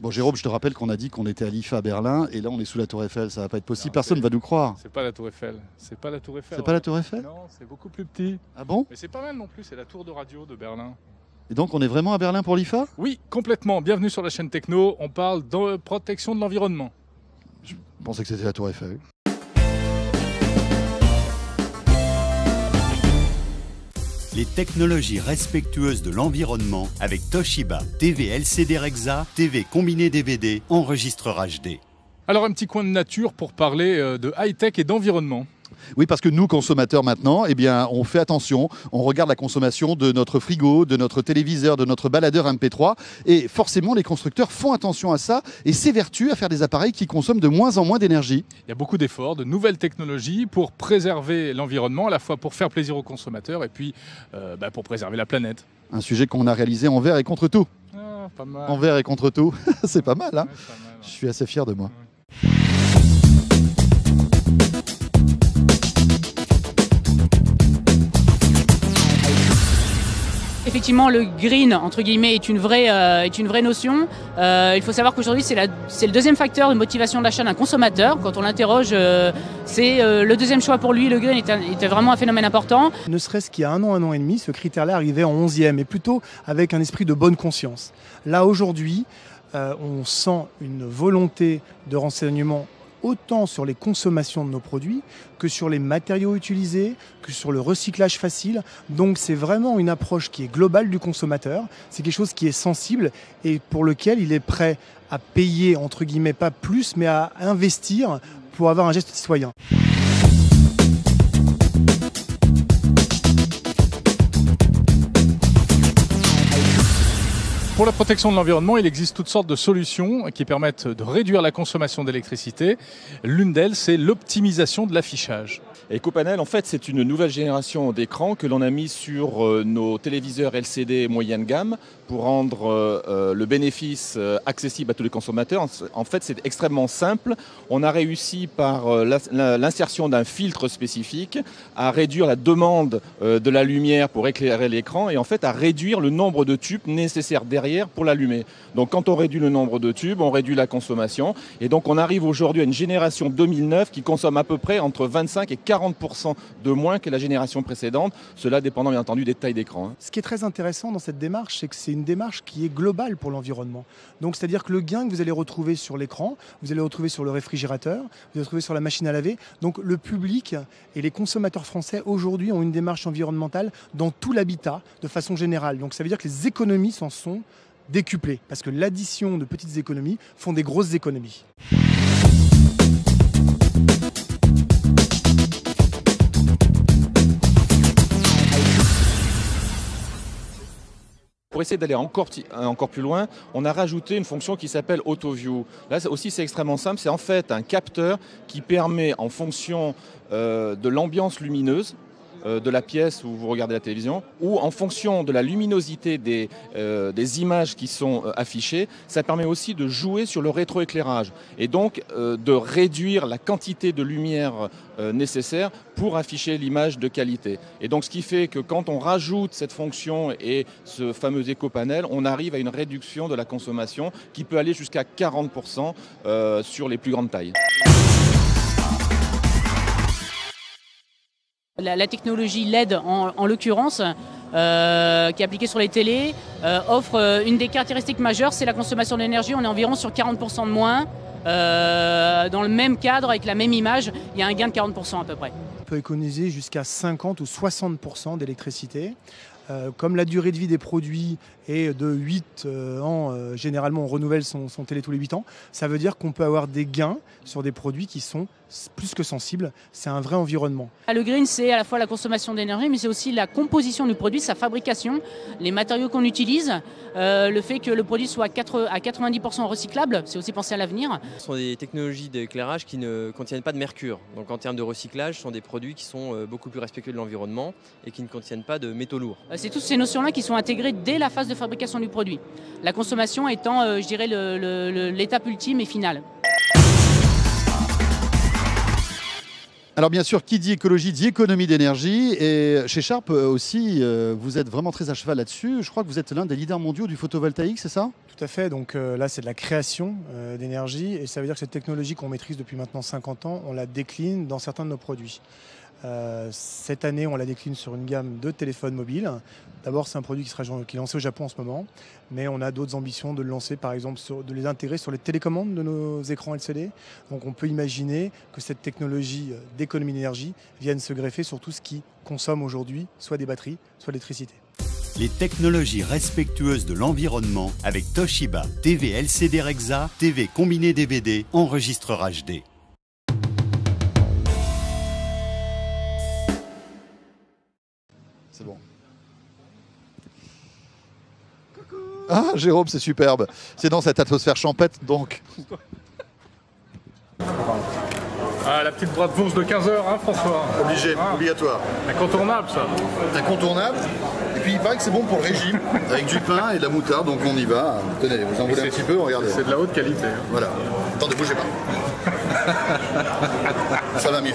Bon, Jérôme, je te rappelle qu'on a dit qu'on était à l'IFA à Berlin et là on est sous la Tour Eiffel, ça va pas être possible, personne ne va nous croire. C'est pas la Tour Eiffel. C'est pas la Tour Eiffel. C'est pas la Tour Eiffel? Non, c'est beaucoup plus petit. Ah bon? Mais c'est pas mal non plus, c'est la tour de radio de Berlin. Et donc on est vraiment à Berlin pour l'IFA? Oui, complètement. Bienvenue sur la chaîne Techno. On parle de protection de l'environnement. Je pensais que c'était la Tour Eiffel. Les technologies respectueuses de l'environnement avec Toshiba. TV LCD Rexa, TV combiné DVD, enregistreur HD. Alors un petit coin de nature pour parler de high-tech et d'environnement. Oui, parce que nous, consommateurs maintenant, eh bien, on fait attention, on regarde la consommation de notre frigo, de notre téléviseur, de notre baladeur MP3. Et forcément, les constructeurs font attention à ça et s'évertuent à faire des appareils qui consomment de moins en moins d'énergie. Il y a beaucoup d'efforts, de nouvelles technologies pour préserver l'environnement, à la fois pour faire plaisir aux consommateurs et puis pour préserver la planète. Un sujet qu'on a réalisé envers et contre tout. Ah, pas mal. Envers et contre tout, c'est pas mal, hein? Ouais, pas mal, Je suis assez fier de moi. Effectivement, le green, entre guillemets, est une vraie notion. Il faut savoir qu'aujourd'hui, c'est le deuxième facteur de motivation d'achat d'un consommateur. Quand on l'interroge, c'est le deuxième choix pour lui. Le green était vraiment un phénomène important. Ne serait-ce qu'il y a un an et demi, ce critère-là arrivait en 11e, et plutôt avec un esprit de bonne conscience. Là, aujourd'hui, on sent une volonté de renseignement autant sur les consommations de nos produits que sur les matériaux utilisés, que sur le recyclage facile. Donc c'est vraiment une approche qui est globale du consommateur. C'est quelque chose qui est sensible et pour lequel il est prêt à payer, entre guillemets, pas plus, mais à investir pour avoir un geste citoyen. Pour la protection de l'environnement, il existe toutes sortes de solutions qui permettent de réduire la consommation d'électricité. L'une d'elles, c'est l'optimisation de l'affichage. EcoPanel, en fait, c'est une nouvelle génération d'écrans que l'on a mis sur nos téléviseurs LCD moyenne gamme pour rendre le bénéfice accessible à tous les consommateurs. En fait, c'est extrêmement simple. On a réussi par l'insertion d'un filtre spécifique à réduire la demande de la lumière pour éclairer l'écran et en fait à réduire le nombre de tubes nécessaires derrière pour l'allumer. Donc quand on réduit le nombre de tubes, on réduit la consommation et donc on arrive aujourd'hui à une génération 2009 qui consomme à peu près entre 25 et 40% de moins que la génération précédente, cela dépendant bien entendu des tailles d'écran. Ce qui est très intéressant dans cette démarche, c'est que c'est une démarche qui est globale pour l'environnement. Donc c'est-à-dire que le gain que vous allez retrouver sur l'écran, vous allez le retrouver sur le réfrigérateur, vous allez le retrouver sur la machine à laver. Donc le public et les consommateurs français aujourd'hui ont une démarche environnementale dans tout l'habitat de façon générale. Donc ça veut dire que les économies s'en sont décuplées parce que l'addition de petites économies font des grosses économies. Pour essayer d'aller encore plus loin, on a rajouté une fonction qui s'appelle AutoView. Là aussi, c'est extrêmement simple. C'est en fait un capteur qui permet, en fonction de l'ambiance lumineuse, de la pièce où vous regardez la télévision, ou en fonction de la luminosité des images qui sont affichées, ça permet aussi de jouer sur le rétroéclairage et donc de réduire la quantité de lumière nécessaire pour afficher l'image de qualité. Et donc ce qui fait que quand on rajoute cette fonction et ce fameux EcoPanel, on arrive à une réduction de la consommation qui peut aller jusqu'à 40% sur les plus grandes tailles. La technologie LED, en l'occurrence, qui est appliquée sur les télés, offre une des caractéristiques majeures, c'est la consommation d'énergie. On est environ sur 40% de moins. Dans le même cadre, avec la même image, il y a un gain de 40% à peu près. On peut économiser jusqu'à 50 ou 60% d'électricité. Comme la durée de vie des produits est de 8 ans, généralement on renouvelle son télé tous les 8 ans, ça veut dire qu'on peut avoir des gains sur des produits qui sont plus que sensibles. C'est un vrai environnement. Le green, c'est à la fois la consommation d'énergie, mais c'est aussi la composition du produit, sa fabrication, les matériaux qu'on utilise, le fait que le produit soit à 90% recyclable, c'est aussi penser à l'avenir. Ce sont des technologies d'éclairage qui ne contiennent pas de mercure. Donc en termes de recyclage, ce sont des produits qui sont beaucoup plus respectueux de l'environnement et qui ne contiennent pas de métaux lourds. C'est toutes ces notions-là qui sont intégrées dès la phase de fabrication du produit. La consommation étant, je dirais, l'étape ultime et finale. Alors bien sûr, qui dit écologie dit économie d'énergie. Et chez Sharp aussi, vous êtes vraiment très à cheval là-dessus. Je crois que vous êtes l'un des leaders mondiaux du photovoltaïque, c'est ça? Tout à fait. Donc là, c'est de la création d'énergie. Et ça veut dire que cette technologie qu'on maîtrise depuis maintenant 50 ans, on la décline dans certains de nos produits. Cette année, on la décline sur une gamme de téléphones mobiles. D'abord, c'est un produit qui est lancé au Japon en ce moment, mais on a d'autres ambitions de le lancer, par exemple, de les intégrer sur les télécommandes de nos écrans LCD. Donc on peut imaginer que cette technologie d'économie d'énergie vienne se greffer sur tout ce qui consomme aujourd'hui, soit des batteries, soit l'électricité. Les technologies respectueuses de l'environnement avec Toshiba. TV LCD Rexa, TV combiné DVD, enregistreur HD. C'est bon. Ah, Jérôme, c'est superbe. C'est dans cette atmosphère champêtre, donc. Ah, la petite bratwurst de 15 heures, hein, François? Obligé, obligatoire. Incontournable, ça. Incontournable. Et puis il paraît que c'est bon pour le régime, avec du pain et de la moutarde, donc on y va. Tenez, vous en voulez un petit peu, regardez. C'est de la haute qualité. Voilà. Attendez, bougez pas. Ça va mieux.